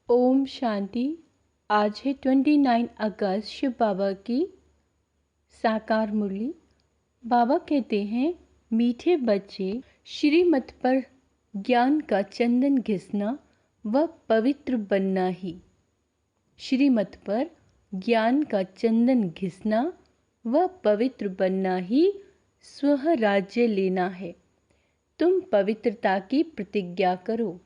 ओम शांति। आज है 29 अगस्त शिव बाबा की साकार मुरली। बाबा कहते हैं, मीठे बच्चे, श्रीमत पर ज्ञान का चंदन घिसना व पवित्र बनना ही। श्रीमत पर ज्ञान का चंदन घिसना व पवित्र बनना ही स्व राज्य लेना है। तुम पवित्रता की प्रतिज्ञा करो।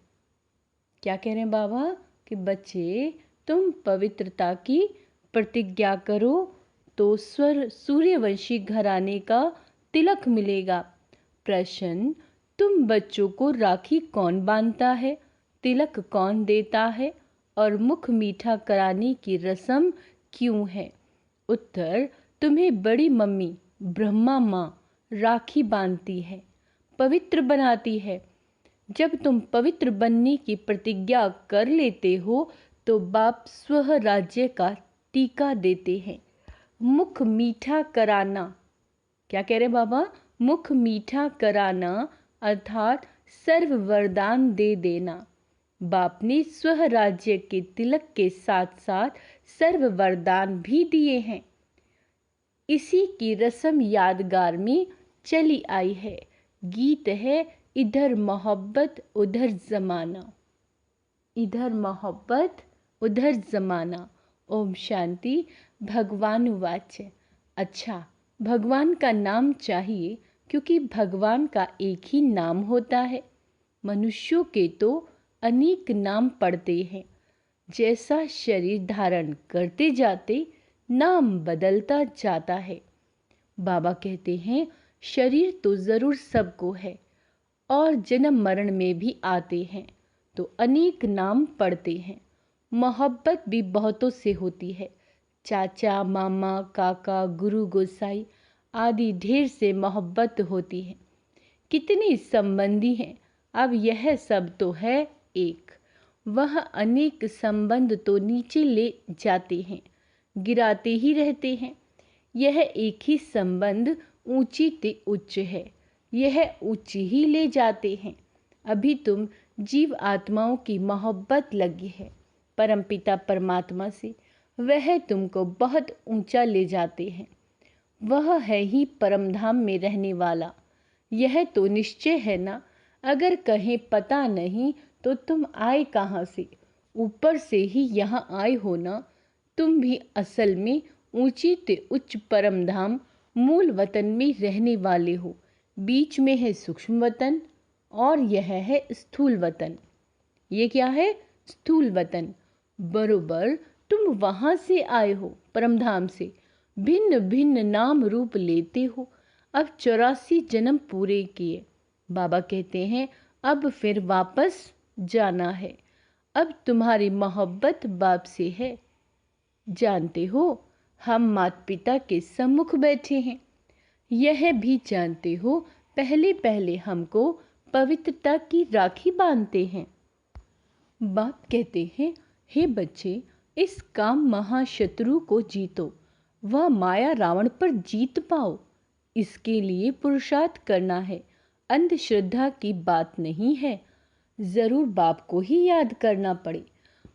क्या कह रहे हैं बाबा कि बच्चे, तुम पवित्रता की प्रतिज्ञा करो तो सूर्यवंशी घराने का तिलक मिलेगा। प्रश्न, तुम बच्चों को राखी कौन बांधता है, तिलक कौन देता है और मुख मीठा कराने की रस्म क्यों है? उत्तर, तुम्हें बड़ी मम्मी ब्रह्मा माँ राखी बांधती है, पवित्र बनाती है। जब तुम पवित्र बनने की प्रतिज्ञा कर लेते हो तो बाप स्व राज्य का टीका देते हैं। मुख मीठा कराना, क्या कह रहे बाबा? मुख मीठा कराना अर्थात सर्व वरदान दे देना। बाप ने स्व राज्य के तिलक के साथ साथ सर्व वरदान भी दिए हैं। इसी की रस्म यादगार में चली आई है। गीत है, इधर मोहब्बत उधर जमाना, इधर मोहब्बत उधर जमाना। ओम शांति। भगवान वाच्य। अच्छा, भगवान का नाम चाहिए क्योंकि भगवान का एक ही नाम होता है। मनुष्यों के तो अनेक नाम पड़ते हैं। जैसा शरीर धारण करते जाते नाम बदलता जाता है। बाबा कहते हैं, शरीर तो जरूर सबको है और जन्म मरण में भी आते हैं तो अनेक नाम पड़ते हैं। मोहब्बत भी बहुतों से होती है। चाचा, मामा, काका, गुरु, गोसाई आदि ढेर से मोहब्बत होती है। कितने संबंधी हैं, अब यह सब तो है एक। वह अनेक संबंध तो नीचे ले जाते हैं, गिराते ही रहते हैं। यह एक ही संबंध ऊंची ते उच्च है, यह उच्च ही ले जाते हैं। अभी तुम जीव आत्माओं की मोहब्बत लगी है परमपिता परमात्मा से, वह तुमको बहुत ऊंचा ले जाते हैं। वह है ही परमधाम में रहने वाला, यह तो निश्चय है ना। अगर कहीं पता नहीं तो तुम आए कहाँ से? ऊपर से ही यहाँ आए हो ना। तुम भी असल में ऊंची ते उच्च परमधाम मूल वतन में रहने वाले हो। बीच में है सूक्ष्म वतन और यह है स्थूल वतन। ये क्या है? स्थूल वतन। बरोबर तुम वहां से आए हो, परमधाम से। भिन्न भिन्न नाम रूप लेते हो। अब 84 जन्म पूरे किए। बाबा कहते हैं, अब फिर वापस जाना है। अब तुम्हारी मोहब्बत बाप से है। जानते हो, हम माता पिता के सम्मुख बैठे हैं। यह भी जानते हो, पहले पहले हमको पवित्रता की राखी बांधते हैं। बाप कहते हैं, हे बच्चे, इस काम महाशत्रु को जीतो, वह माया रावण पर जीत पाओ। इसके लिए पुरुषार्थ करना है, अंधश्रद्धा की बात नहीं है। जरूर बाप को ही याद करना पड़े।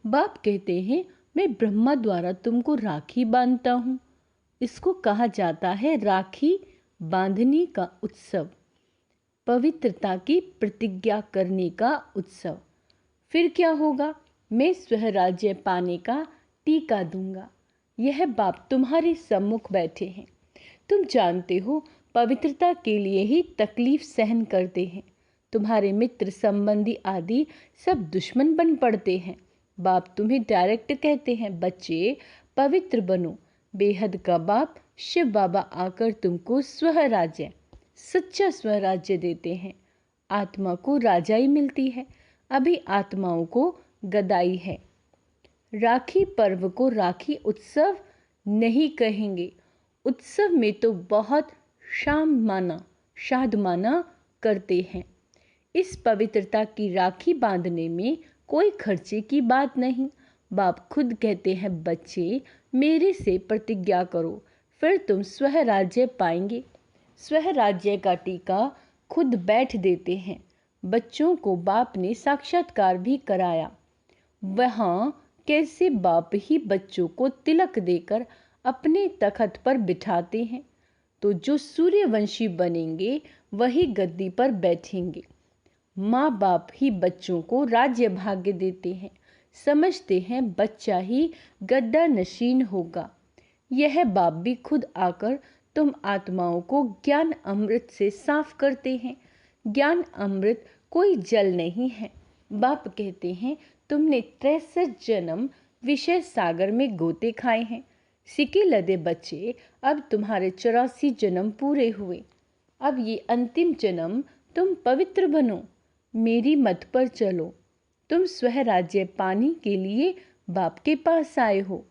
बाप कहते हैं, मैं ब्रह्मा द्वारा तुमको राखी बांधता हूँ। इसको कहा जाता है राखी बांधने का उत्सव, पवित्रता की प्रतिज्ञा करने का उत्सव। फिर क्या होगा? मैं स्वराज्य पाने का टीका दूंगा। यह बाप तुम्हारे सम्मुख बैठे हैं। तुम जानते हो, पवित्रता के लिए ही तकलीफ सहन करते हैं। तुम्हारे मित्र संबंधी आदि सब दुश्मन बन पड़ते हैं। बाप तुम्हें डायरेक्ट कहते हैं, बच्चे पवित्र बनो। बेहद का बाप शिव बाबा आकर तुमको स्वराज्य, सच्चा स्वराज्य देते हैं। आत्मा को राजाई मिलती है, अभी आत्माओं को गदाई है। राखी पर्व को राखी उत्सव नहीं कहेंगे। उत्सव में तो बहुत शाद माना करते हैं। इस पवित्रता की राखी बांधने में कोई खर्चे की बात नहीं। बाप खुद कहते हैं, बच्चे मेरे से प्रतिज्ञा करो, फिर तुम स्वराज्य पाएंगे। स्वराज्य का टीका खुद बैठ देते हैं। बच्चों को बाप ने साक्षात्कार भी कराया। वहाँ कैसे बाप ही बच्चों को तिलक देकर अपने तख्त पर बिठाते हैं, तो जो सूर्यवंशी बनेंगे वही गद्दी पर बैठेंगे। माँ बाप ही बच्चों को राज्य भाग्य देते हैं, समझते हैं बच्चा ही गद्दा नशीन होगा। यह बाप भी खुद आकर तुम आत्माओं को ज्ञान अमृत से साफ करते हैं। ज्ञान अमृत कोई जल नहीं है। बाप कहते हैं तुमने 63 जन्म विषय सागर में गोते खाए हैं। सिके लदे बच्चे, अब तुम्हारे 84 जन्म पूरे हुए। अब ये अंतिम जन्म तुम पवित्र बनो, मेरी मत पर चलो। तुम स्वराज्य पाने के लिए बाप के पास आए हो।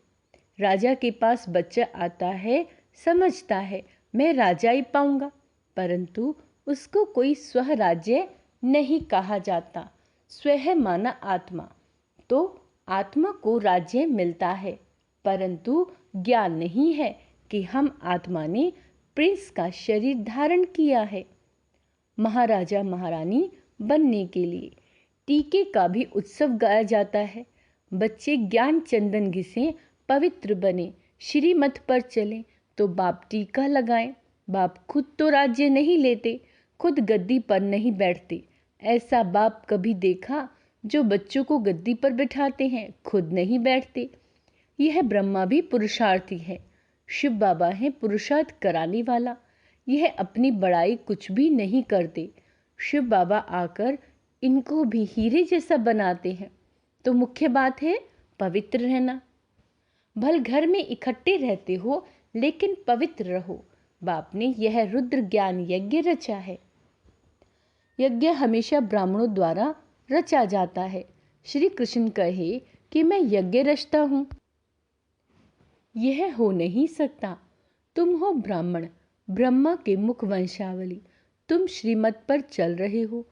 राजा के पास बच्चा आता है, समझता है मैं राजा ही पाऊंगा, परंतु उसको कोई स्वराज्य नहीं कहा जाता। स्व माना आत्मा, तो आत्मा को राज्य मिलता है, परंतु ज्ञान नहीं है कि हम आत्मा ने प्रिंस का शरीर धारण किया है। महाराजा महारानी बनने के लिए टीके का भी उत्सव गाया जाता है। बच्चे ज्ञान चंदन घिसे पवित्र बने, श्रीमत पर चलें तो बाप टीका लगाएं। बाप खुद तो राज्य नहीं लेते, खुद गद्दी पर नहीं बैठते। ऐसा बाप कभी देखा जो बच्चों को गद्दी पर बिठाते हैं, खुद नहीं बैठते। यह ब्रह्मा भी पुरुषार्थी है, शिव बाबा है पुरुषार्थ कराने वाला। यह अपनी बड़ाई कुछ भी नहीं करते। शिव बाबा आकर इनको भी हीरे जैसा बनाते हैं। तो मुख्य बात है पवित्र रहना। भल घर में इकट्ठे रहते हो लेकिन पवित्र रहो। बाप ने यह रुद्र ज्ञान यज्ञ रचा है। यज्ञ हमेशा ब्राह्मणों द्वारा रचा जाता है। श्री कृष्ण कहे कि मैं यज्ञ रचता हूँ, यह हो नहीं सकता। तुम हो ब्राह्मण, ब्रह्मा के मुख वंशावली। तुम श्रीमत पर चल रहे हो,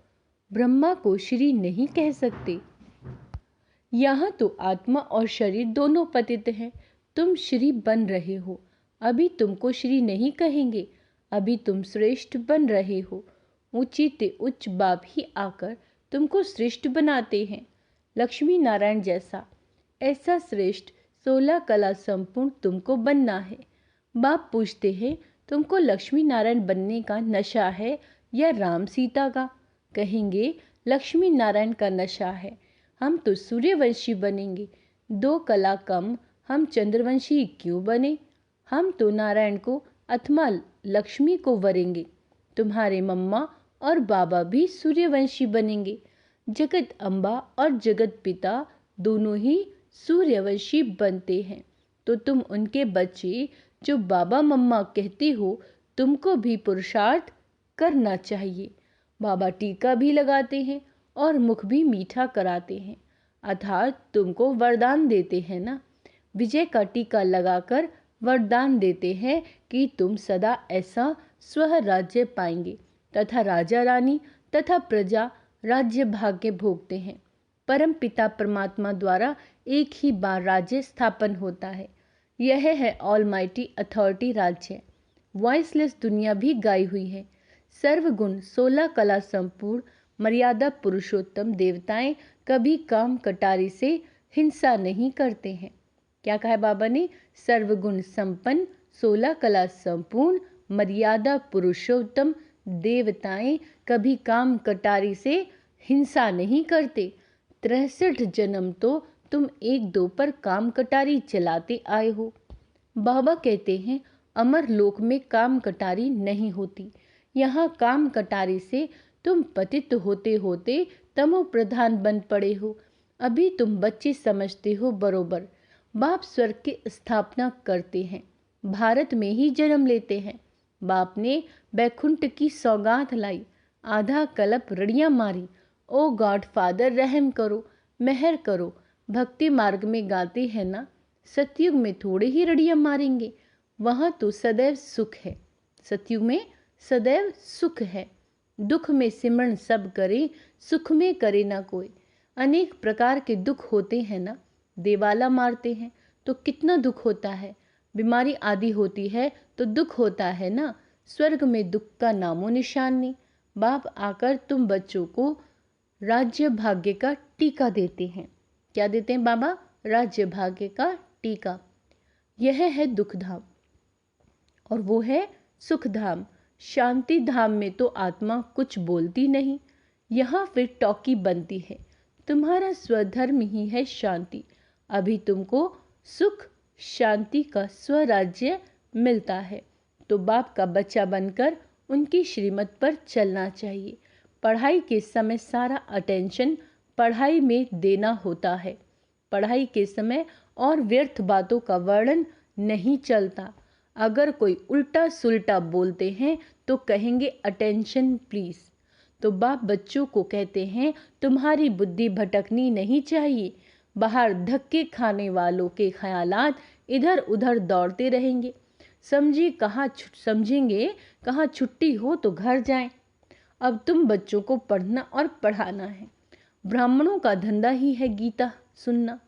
ब्रह्मा को श्री नहीं कह सकते। यहाँ तो आत्मा और शरीर दोनों पतित हैं। तुम श्री बन रहे हो, अभी तुमको श्री नहीं कहेंगे, अभी तुम श्रेष्ठ बन रहे हो। उचित उच्च बाप ही आकर तुमको श्रेष्ठ बनाते हैं, लक्ष्मी नारायण जैसा। ऐसा श्रेष्ठ 16 कला संपूर्ण तुमको बनना है। बाप पूछते हैं तुमको लक्ष्मी नारायण बनने का नशा है या राम सीता का? कहेंगे लक्ष्मी नारायण का नशा है, हम तो सूर्यवंशी बनेंगे। 2 कला कम हम चंद्रवंशी क्यों बने? हम तो नारायण को अथवा लक्ष्मी को वरेंगे। तुम्हारे मम्मा और बाबा भी सूर्यवंशी बनेंगे। जगत अम्बा और जगत पिता दोनों ही सूर्यवंशी बनते हैं। तो तुम उनके बच्चे जो बाबा मम्मा कहते हो, तुमको भी पुरुषार्थ करना चाहिए। बाबा टीका भी लगाते हैं और मुख भी मीठा कराते हैं, अर्थात तुमको वरदान देते हैं ना। विजय का टीका लगाकर वरदान देते हैं कि तुम सदा ऐसा स्वराज्य पाएंगे तथा राजा रानी तथा प्रजा राज्य भाग्य भोगते हैं। परम पिता परमात्मा द्वारा एक ही बार राज्य स्थापन होता है। यह है ऑलमाइटी अथॉरिटी राज्य। वॉइसलेस दुनिया भी गाई हुई है। सर्वगुण 16 कला संपूर्ण मर्यादा पुरुषोत्तम देवताएं कभी काम कटारी से हिंसा नहीं करते हैं। क्या कहा बाबा ने? सर्वगुण संपन्न 16 कला संपूर्ण मर्यादा पुरुषोत्तम देवताएं कभी काम कटारी से हिंसा नहीं करते। 63 जन्म तो तुम 1-2 पर काम कटारी चलाते आए हो। बाबा कहते हैं अमर लोक में काम कटारी नहीं होती। यहाँ काम कटारी से तुम पतित होते होते तमो प्रधान बन पड़े हो। अभी तुम बच्चे समझते हो बरोबर। बाप स्वर्ग की स्थापना करते हैं, भारत में ही जन्म लेते हैं। बाप ने बैकुंठ की सौगात लाई, आधा कलप रड़ियाँ मारी। ओ गॉड फादर रहम करो, मेहर करो। भक्ति मार्ग में गाते हैं ना, सतयुग में थोड़े ही रड़ियाँ मारेंगे, वहाँ तो सदैव सुख है। सतयुग में सदैव सुख है। दुख में सिमरण सब करे, सुख में करे ना कोई। अनेक प्रकार के दुख होते हैं ना। देवाला मारते हैं तो कितना दुख होता है, बीमारी आदि होती है तो दुख होता है ना। स्वर्ग में दुख का नामो निशान नहीं। बाप आकर तुम बच्चों को राज्य भाग्य का टीका देते हैं। क्या देते हैं बाबा? राज्य भाग्य का टीका। यह है दुख धाम और वो है सुख धाम। शांति धाम में तो आत्मा कुछ बोलती नहीं, यहाँ फिर टॉकी बनती है। तुम्हारा स्वधर्म ही है शांति। अभी तुमको सुख शांति का स्वराज्य मिलता है, तो बाप का बच्चा बनकर उनकी श्रीमत पर चलना चाहिए। पढ़ाई के समय सारा अटेंशन पढ़ाई में देना होता है। पढ़ाई के समय और व्यर्थ बातों का वर्णन नहीं चलता। अगर कोई उल्टा सुल्टा बोलते हैं तो कहेंगे अटेंशन प्लीज। तो बाप बच्चों को कहते हैं तुम्हारी बुद्धि भटकनी नहीं चाहिए। बाहर धक्के खाने वालों के ख्यालात इधर उधर दौड़ते रहेंगे। समझेंगे कहाँ छुट्टी हो तो घर जाएं। अब तुम बच्चों को पढ़ना और पढ़ाना है। ब्राह्मणों का धंधा ही है गीता सुनना,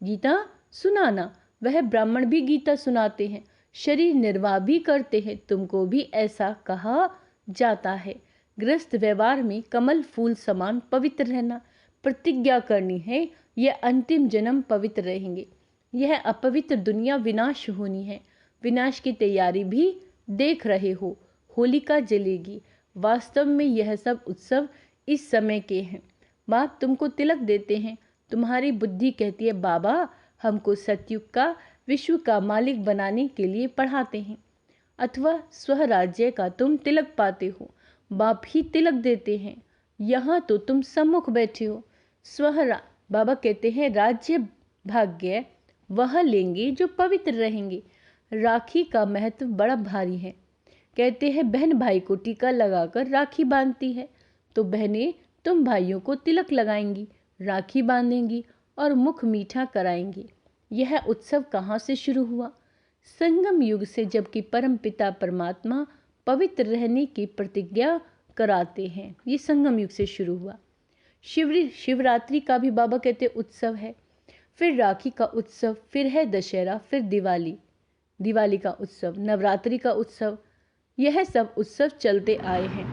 गीता सुनाना। वह ब्राह्मण भी गीता सुनाते हैं, शरीर निर्वाह भी करते हैं। तुमको भी ऐसा कहा जाता है। गृहस्थ व्यवहार में कमल फूल समान पवित्र रहना। प्रतिज्ञा करनी है, यह अंतिम जन्म पवित्र रहेंगे। यह अपवित्र दुनिया विनाश होनी है। विनाश की तैयारी भी देख रहे हो, होलिका जलेगी। वास्तव में यह सब उत्सव इस समय के हैं। बाप तुमको तिलक देते हैं। तुम्हारी बुद्धि कहती है बाबा हमको सतयुग का विश्व का मालिक बनाने के लिए पढ़ाते हैं। अथवा स्वराज्य का तुम तिलक पाते हो, बाप ही तिलक देते हैं। यहाँ तो तुम सम्मुख बैठे हो। बाबा कहते हैं राज्य भाग्य वह लेंगे जो पवित्र रहेंगे। राखी का महत्व बड़ा भारी है। कहते हैं बहन भाई को टीका लगाकर राखी बांधती है, तो बहनें तुम भाइयों को तिलक लगाएंगी, राखी बांधेंगी और मुख मीठा कराएंगी। यह उत्सव कहाँ से शुरू हुआ? संगम युग से, जबकि परम पिता परमात्मा पवित्र रहने की प्रतिज्ञा कराते हैं। ये संगम युग से शुरू हुआ। शिवरात्रि का भी बाबा कहते उत्सव है, फिर राखी का उत्सव, फिर है दशहरा, फिर दिवाली का उत्सव, नवरात्रि का उत्सव। यह सब उत्सव चलते आए हैं।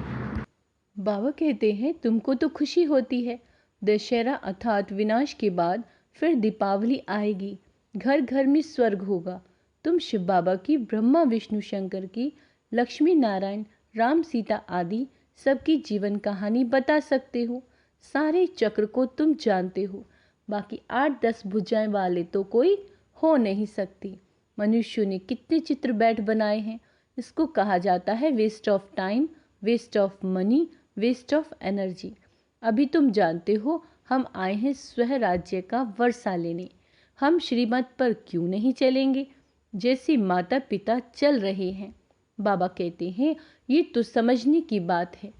बाबा कहते हैं तुमको तो खुशी होती है। दशहरा अर्थात विनाश के बाद फिर दीपावली आएगी। घर घर में स्वर्ग होगा। तुम शिव बाबा की, ब्रह्मा विष्णु शंकर की, लक्ष्मी नारायण राम सीता आदि सबकी जीवन कहानी बता सकते हो। सारे चक्र को तुम जानते हो। बाकी 8-10 भुजाएं वाले तो कोई हो नहीं सकती। मनुष्यों ने कितने चित्र बैठ बनाए हैं। इसको कहा जाता है waste of time, waste of money, waste of energy. अभी तुम जानते हो हम आए हैं स्वराज्य का वर्षा लेने। हम श्रीमत पर क्यों नहीं चलेंगे जैसे माता पिता चल रहे हैं? बाबा कहते हैं ये तो समझने की बात है।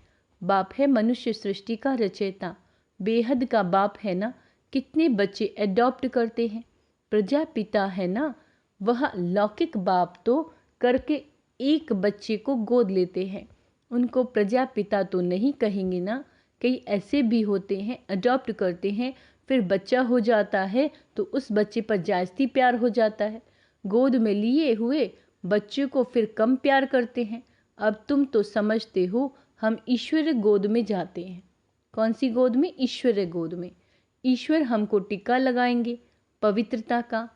बाप है मनुष्य सृष्टि का रचयिता, बेहद का बाप है ना। कितने बच्चे एडॉप्ट करते हैं। प्रजापिता है ना, वह लौकिक बाप तो करके एक बच्चे को गोद लेते हैं। उनको प्रजापिता तो नहीं कहेंगे ना। कई ऐसे भी होते हैं अडॉप्ट करते हैं, फिर बच्चा हो जाता है तो उस बच्चे पर जास्ती प्यार हो जाता है। गोद में लिए हुए बच्चे को फिर कम प्यार करते हैं। अब तुम तो समझते हो हम ईश्वर गोद में जाते हैं। कौन सी गोद में? ईश्वर गोद में। ईश्वर हमको टीका लगाएंगे पवित्रता का।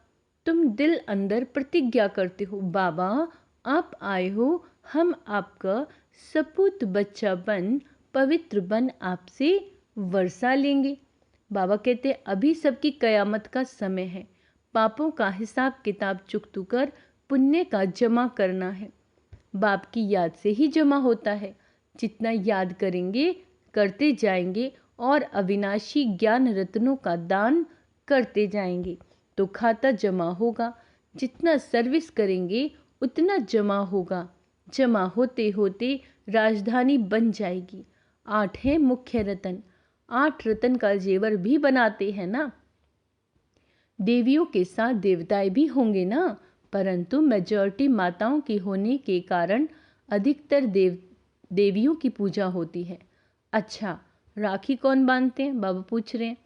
तुम दिल अंदर प्रतिज्ञा करते हो बाबा आप आए हो, हम आपका सपूत बच्चा बन, पवित्र बन आपसे वर्षा लेंगे। बाबा कहते अभी सबकी कयामत का समय है। पापों का हिसाब किताब चुकतू कर पुण्य का जमा करना है। बाप की याद से ही जमा होता है। जितना याद करेंगे करते जाएंगे और अविनाशी ज्ञान रत्नों का दान करते जाएंगे तो खाता जमा होगा। जितना सर्विस करेंगे उतना जमा होगा। जमा होते होते राजधानी बन जाएगी। 8 है मुख्य रतन। 8 रतन का जेवर भी बनाते हैं ना। देवियों के साथ देवताएं भी होंगे ना, परंतु मेजॉरिटी माताओं की होने के कारण अधिकतर देवियों की पूजा होती है। अच्छा, राखी कौन बांधते हैं? बाबा पूछ रहे हैं।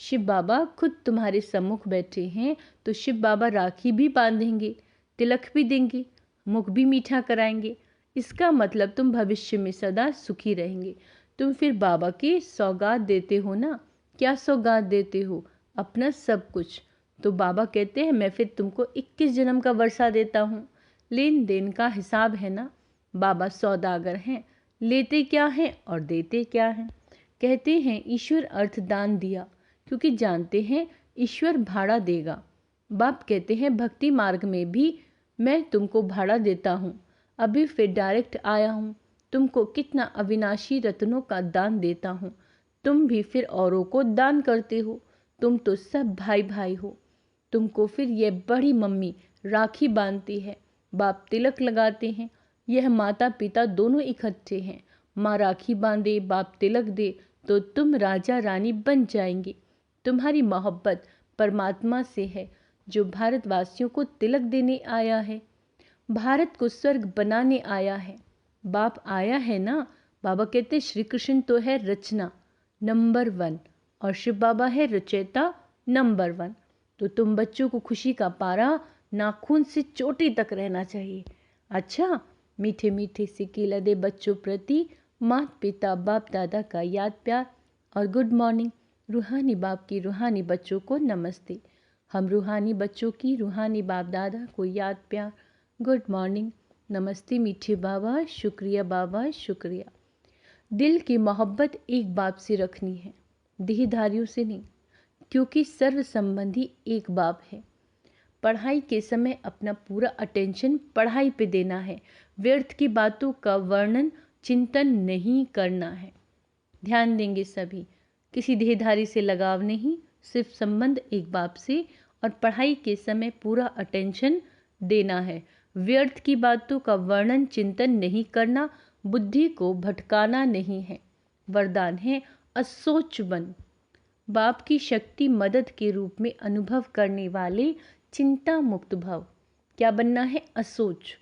शिव बाबा खुद तुम्हारे सम्मुख बैठे हैं, तो शिव बाबा राखी भी बांधेंगे, तिलक भी देंगे, मुख भी मीठा कराएंगे। इसका मतलब तुम भविष्य में सदा सुखी रहेंगे। तुम फिर बाबा की सौगात देते हो ना। क्या सौगात देते हो? अपना सब कुछ। तो बाबा कहते हैं मैं फिर तुमको 21 जन्म का वर्षा देता हूँ। लेन देन का हिसाब है ना। बाबा सौदागर हैं, लेते क्या हैं और देते क्या हैं। कहते हैं ईश्वर अर्थ दान दिया, क्योंकि जानते हैं ईश्वर भाड़ा देगा। बाप कहते हैं भक्ति मार्ग में भी मैं तुमको भाड़ा देता हूँ। अभी फिर डायरेक्ट आया हूँ, तुमको कितना अविनाशी रत्नों का दान देता हूँ। तुम भी फिर औरों को दान करते हो। तुम तो सब भाई भाई हो। तुमको फिर ये बड़ी मम्मी राखी बांधती है, बाप तिलक लगाते हैं। यह माता पिता दोनों इकट्ठे हैं। माँ राखी बांधे, बाप तिलक दे, तो तुम राजा रानी बन जाएंगे। तुम्हारी मोहब्बत परमात्मा से है, जो भारतवासियों को तिलक देने आया है, भारत को स्वर्ग बनाने आया है। बाप आया है ना। बाबा कहते श्री कृष्ण तो है रचना नंबर 1 और शिव बाबा है रचयिता नंबर 1। तो तुम बच्चों को खुशी का पारा नाखून से चोटी तक रहना चाहिए। अच्छा, मीठे मीठे सिक्के लदे बच्चों प्रति माता पिता बाप दादा का याद प्यार और गुड मॉर्निंग। रूहानी बाप की रूहानी बच्चों को नमस्ते। हम रूहानी बच्चों की रूहानी बाप दादा को याद प्यार गुड मॉर्निंग नमस्ते। मीठे बाबा शुक्रिया, बाबा शुक्रिया। दिल की मोहब्बत एक बाप से रखनी है, देहधारियों से नहीं, क्योंकि सर्व संबंधी एक बाप है। पढ़ाई के समय अपना पूरा अटेंशन पढ़ाई पे देना है। व्यर्थ की बातों का वर्णन चिंतन नहीं करना है। ध्यान देंगे सभी। किसी देहधारी से लगाव नहीं, सिर्फ संबंध एक बाप से, और पढ़ाई के समय पूरा अटेंशन देना है। व्यर्थ की बातों का वर्णन चिंतन नहीं करना, बुद्धि को भटकाना नहीं है। वरदान है असोच बन। बाप की शक्ति मदद के रूप में अनुभव करने वाले चिंता मुक्त भव। क्या बनना है? असोच,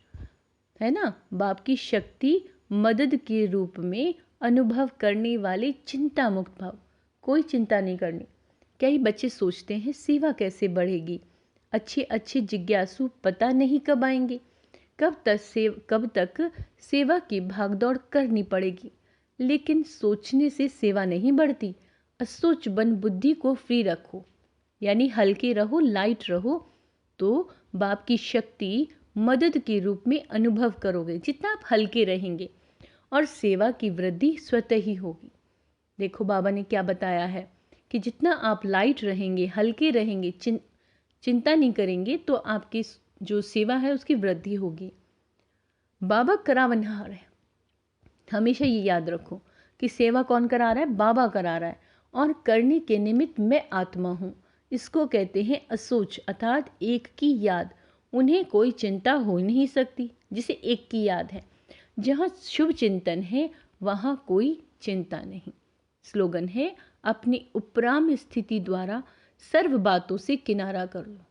है ना। बाप की शक्ति मदद के रूप में अनुभव करने वाले चिंता मुक्त भव। कोई चिंता नहीं करनी। कई बच्चे सोचते हैं सेवा कैसे बढ़ेगी। अच्छे अच्छे जिज्ञासु पता नहीं कब आएंगे, कब तक सेवा की भागदौड़ करनी पड़ेगी। लेकिन सोचने से सेवा नहीं बढ़ती। असोच बन बुद्धि को फ्री रखो, यानी हल्के रहो, लाइट रहो, तो बाप की शक्ति मदद के रूप में अनुभव करोगे। जितना आप हल्के रहेंगे और सेवा की वृद्धि स्वतः ही होगी। देखो बाबा ने क्या बताया है कि जितना आप लाइट रहेंगे, हल्के रहेंगे, चिंता नहीं करेंगे, तो आपकी जो सेवा है उसकी वृद्धि होगी। बाबा करावनहार है। हमेशा ये याद रखो कि सेवा कौन करा रहा है? बाबा करा रहा है, और करने के निमित्त मैं आत्मा हूँ। इसको कहते हैं असोच, अर्थात एक की याद। उन्हें कोई चिंता हो नहीं सकती जिसे एक की याद है। जहाँ शुभ चिंतन है वहाँ कोई चिंता नहीं। स्लोगन है अपनी उपराम स्थिति द्वारा सर्व बातों से किनारा कर लो।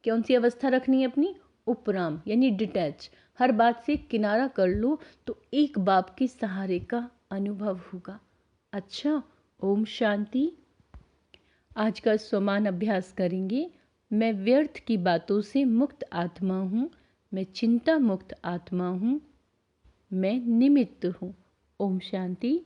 कौन सी अवस्था रखनी है? अपनी उपराम, यानी डिटैच। हर बात से किनारा कर लो तो एक बाप के सहारे का अनुभव होगा। अच्छा, ओम शांति। आज का स्वमान अभ्यास करेंगे। मैं व्यर्थ की बातों से मुक्त आत्मा हूँ। मैं चिंता मुक्त आत्मा हूँ। मैं निमित्त हूँ। ओम शांति।